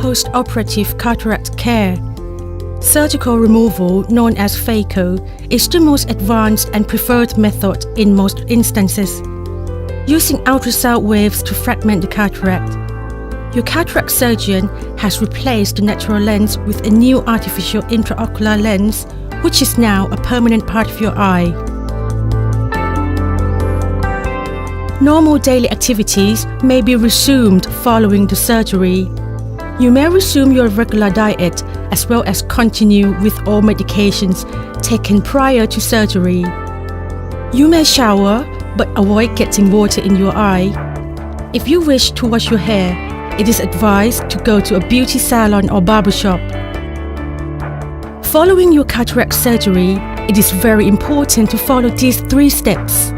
post-operative cataract care. Surgical removal, known as phaco, is the most advanced and preferred method in most instances, using ultrasound waves to fragment the cataract. Your cataract surgeon has replaced the natural lens with a new artificial intraocular lens, which is now a permanent part of your eye. Normal daily activities may be resumed following the surgery. You may resume your regular diet as well as continue with all medications taken prior to surgery. You may shower, but avoid getting water in your eye. If you wish to wash your hair, it is advised to go to a beauty salon or barbershop. Following your cataract surgery, it is very important to follow these 3 steps.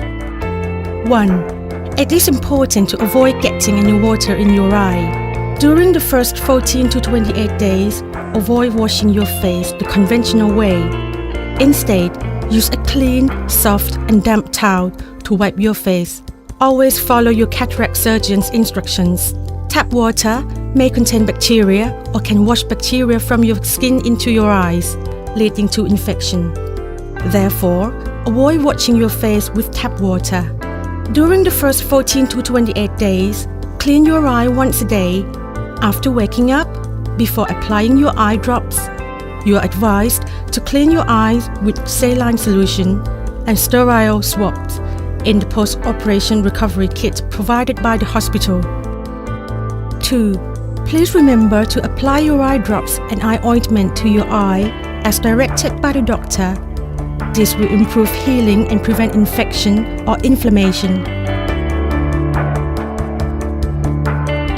1. It is important to avoid getting any water in your eye. During the first 14 to 28 days, avoid washing your face the conventional way. Instead, use a clean, soft, and damp towel to wipe your face. Always follow your cataract surgeon's instructions. Tap water may contain bacteria or can wash bacteria from your skin into your eyes, leading to infection. Therefore, avoid washing your face with tap water. During the first 14 to 28 days, clean your eye once a day. After waking up, before applying your eye drops, you are advised to clean your eyes with saline solution and sterile swabs in the post-operation recovery kit provided by the hospital. 2. Please remember to apply your eye drops and eye ointment to your eye as directed by the doctor. This will improve healing and prevent infection or inflammation.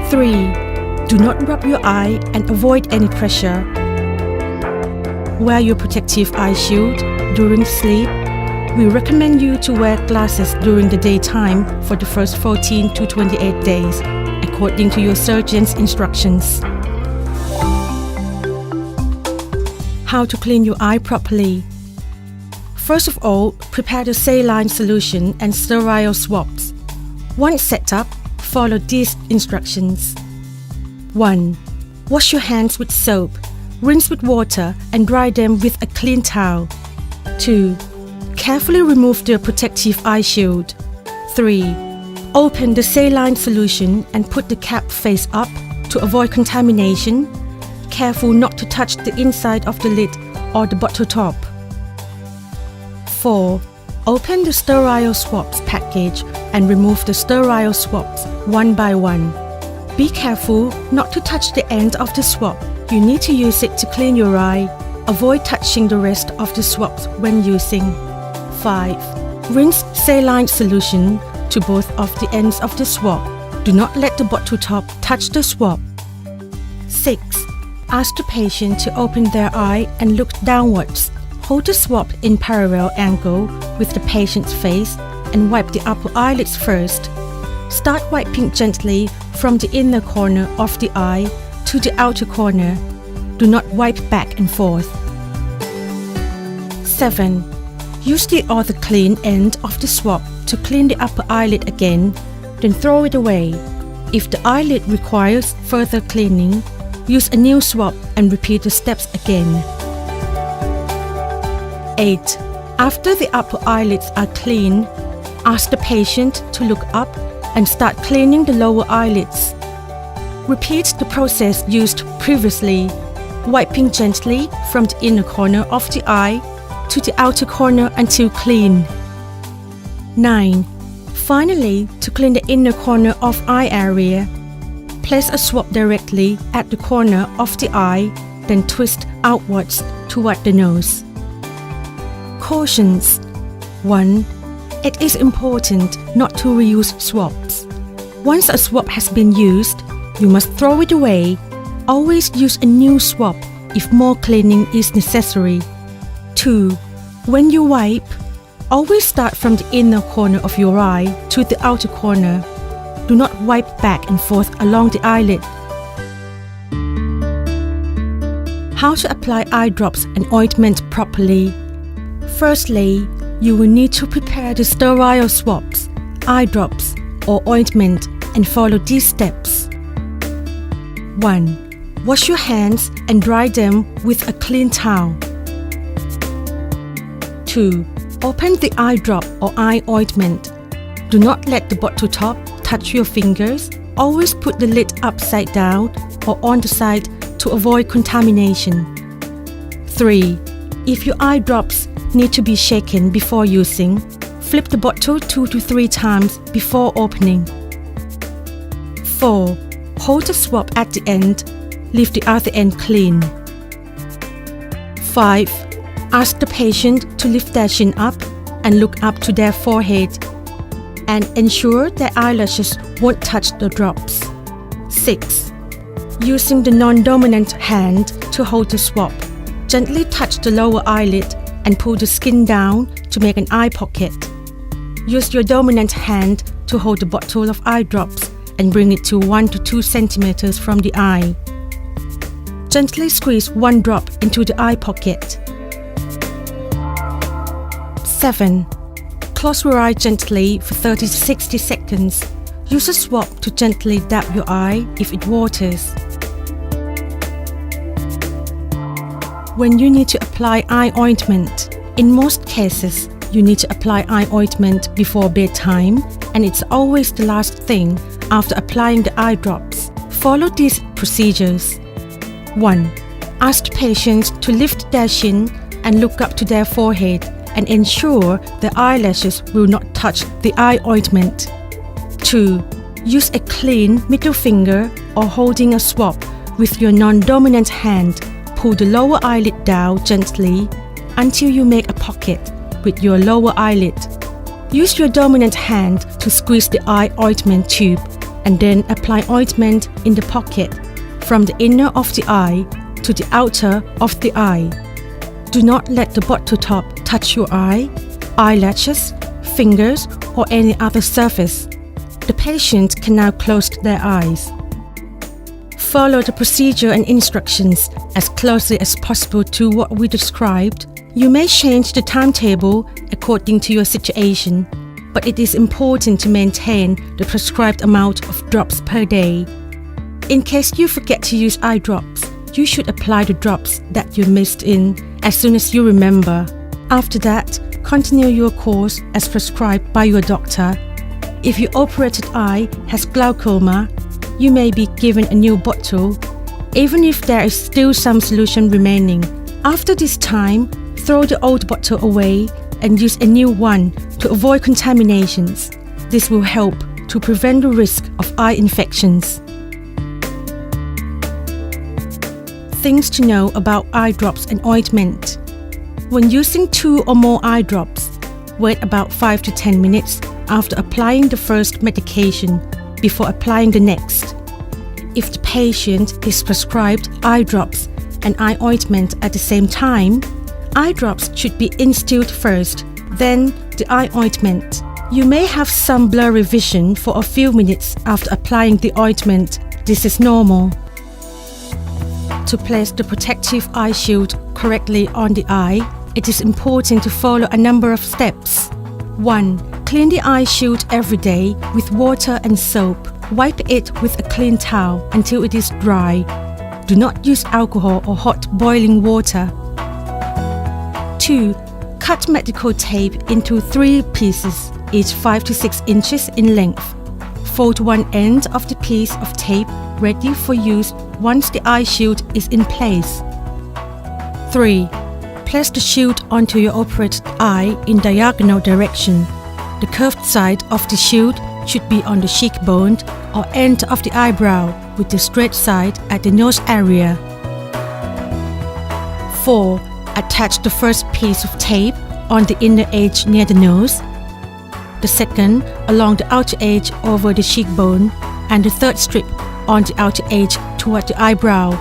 3. Do not rub your eye and avoid any pressure. Wear your protective eye shield during sleep. We recommend you to wear glasses during the daytime for the first 14 to 28 days, according to your surgeon's instructions. How to clean your eye properly. First of all, prepare the saline solution and sterile swabs. Once set up, follow these instructions. 1. Wash your hands with soap. Rinse with water and dry them with a clean towel. 2. Carefully remove the protective eye shield. 3. Open the saline solution and put the cap face up to avoid contamination. Careful not to touch the inside of the lid or the bottle top. 4. Open the sterile swabs package and remove the sterile swabs one by one. Be careful not to touch the end of the swab. You need to use it to clean your eye. Avoid touching the rest of the swabs when using. 5. Rinse saline solution to both of the ends of the swab. Do not let the bottle top touch the swab. 6. Ask the patient to open their eye and look downwards. Hold the swab in parallel angle with the patient's face and wipe the upper eyelids first. Start wiping gently from the inner corner of the eye to the outer corner. Do not wipe back and forth. 7. Use the other clean end of the swab to clean the upper eyelid again, then throw it away. If the eyelid requires further cleaning, use a new swab and repeat the steps again. 8. After the upper eyelids are clean, ask the patient to look up and start cleaning the lower eyelids. Repeat the process used previously, wiping gently from the inner corner of the eye to the outer corner until clean. 9. Finally, to clean the inner corner of eye area, place a swab directly at the corner of the eye, then twist outwards toward the nose. Cautions. 1. It is important not to reuse swabs. Once a swab has been used, you must throw it away. Always use a new swab if more cleaning is necessary. 2. When you wipe, always start from the inner corner of your eye to the outer corner. Do not wipe back and forth along the eyelid. How to apply eye drops and ointment properly. Firstly, you will need to prepare the sterile swabs, eye drops, or ointment and follow these steps. 1. Wash your hands and dry them with a clean towel. 2. Open the eye drop or eye ointment. Do not let the bottle top touch your fingers. Always put the lid upside down or on the side to avoid contamination. 3. If your eye drops need to be shaken before using, flip the bottle 2 to 3 times before opening. 4. Hold the swab at the end. Leave the other end clean. 5. Ask the patient to lift their chin up and look up to their forehead, and ensure their eyelashes won't touch the drops. 6. Using the non-dominant hand to hold the swab, gently touch the lower eyelid and pull the skin down to make an eye pocket. Use your dominant hand to hold the bottle of eye drops and bring it to 1 to 2 centimeters from the eye. Gently squeeze 1 drop into the eye pocket. 7. Close your eye gently for 30 to 60 seconds. Use a swab to gently dab your eye if it waters. When you need to apply eye ointment, in most cases, you need to apply eye ointment before bedtime, and it's always the last thing after applying the eye drops. Follow these procedures. 1. Ask patients to lift their chin and look up to their forehead and ensure the eyelashes will not touch the eye ointment. 2. Use a clean middle finger or holding a swab with your non-dominant hand. Pull the lower eyelid down gently until you make a pocket with your lower eyelid. Use your dominant hand to squeeze the eye ointment tube and then apply ointment in the pocket from the inner of the eye to the outer of the eye. Do not let the bottle top touch your eye, eyelashes, fingers, or any other surface. The patient can now close their eyes. Follow the procedure and instructions as closely as possible to what we described. You may change the timetable according to your situation, but it is important to maintain the prescribed amount of drops per day. In case you forget to use eye drops, you should apply the drops that you missed in as soon as you remember. After that, continue your course as prescribed by your doctor. If your operated eye has glaucoma, you may be given a new bottle, even if there is still some solution remaining. After this time, throw the old bottle away and use a new one to avoid contaminations. This will help to prevent the risk of eye infections. Things to know about eye drops and ointment. When using 2 or more eye drops, wait about 5 to 10 minutes after applying the first medication before applying the next. If the patient is prescribed eye drops and eye ointment at the same time, eye drops should be instilled first, then the eye ointment. You may have some blurry vision for a few minutes after applying the ointment. This is normal. To place the protective eye shield correctly on the eye, it is important to follow a number of steps. 1. Clean the eye shield every day with water and soap. Wipe it with a clean towel until it is dry. Do not use alcohol or hot boiling water. 2. Cut medical tape into 3 pieces, each 5 to 6 inches in length. Fold one end of the piece of tape ready for use once the eye shield is in place. 3. Place the shield onto your operated eye in diagonal direction. The curved side of the shield should be on the cheekbone or end of the eyebrow with the straight side at the nose area. 4. Attach the first piece of tape on the inner edge near the nose, the second along the outer edge over the cheekbone, and the third strip on the outer edge toward the eyebrow.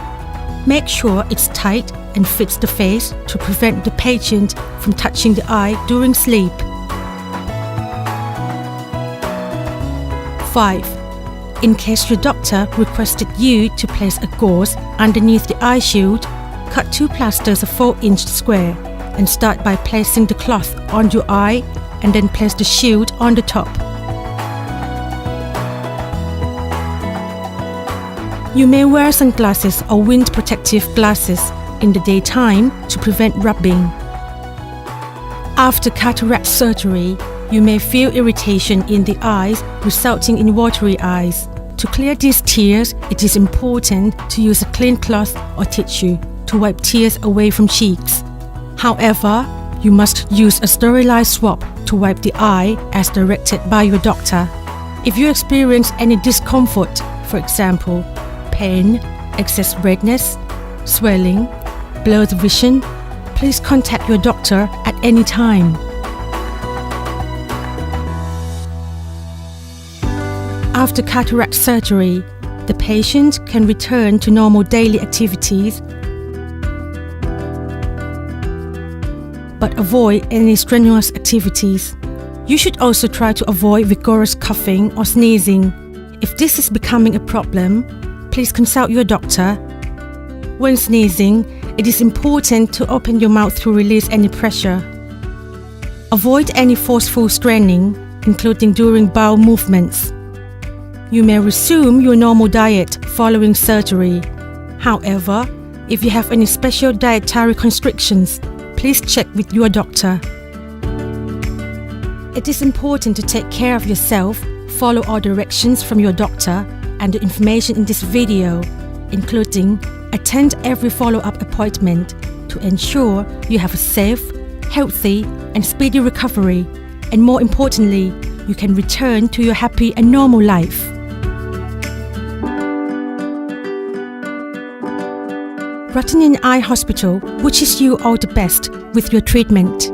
Make sure it's tight and fits the face to prevent the patient from touching the eye during sleep. 5. In case your doctor requested you to place a gauze underneath the eye shield, cut 2 plasters of 4-inch square and start by placing the cloth on your eye and then place the shield on the top. You may wear sunglasses or wind protective glasses in the daytime to prevent rubbing. After cataract surgery, you may feel irritation in the eyes resulting in watery eyes. To clear these tears, it is important to use a clean cloth or tissue to wipe tears away from cheeks. However, you must use a sterilized swab to wipe the eye as directed by your doctor. If you experience any discomfort, for example, pain, excess redness, swelling, blurred vision, please contact your doctor at any time. After cataract surgery, the patient can return to normal daily activities but avoid any strenuous activities. You should also try to avoid vigorous coughing or sneezing. If this is becoming a problem, please consult your doctor. When sneezing, it is important to open your mouth to release any pressure. Avoid any forceful straining, including during bowel movements. You may resume your normal diet following surgery. However, if you have any special dietary constrictions, please check with your doctor. It is important to take care of yourself, follow all directions from your doctor and the information in this video, including attend every follow-up appointment to ensure you have a safe, healthy and speedy recovery, and more importantly, you can return to your happy and normal life. Rutnin Eye Hospital wishes you all the best with your treatment.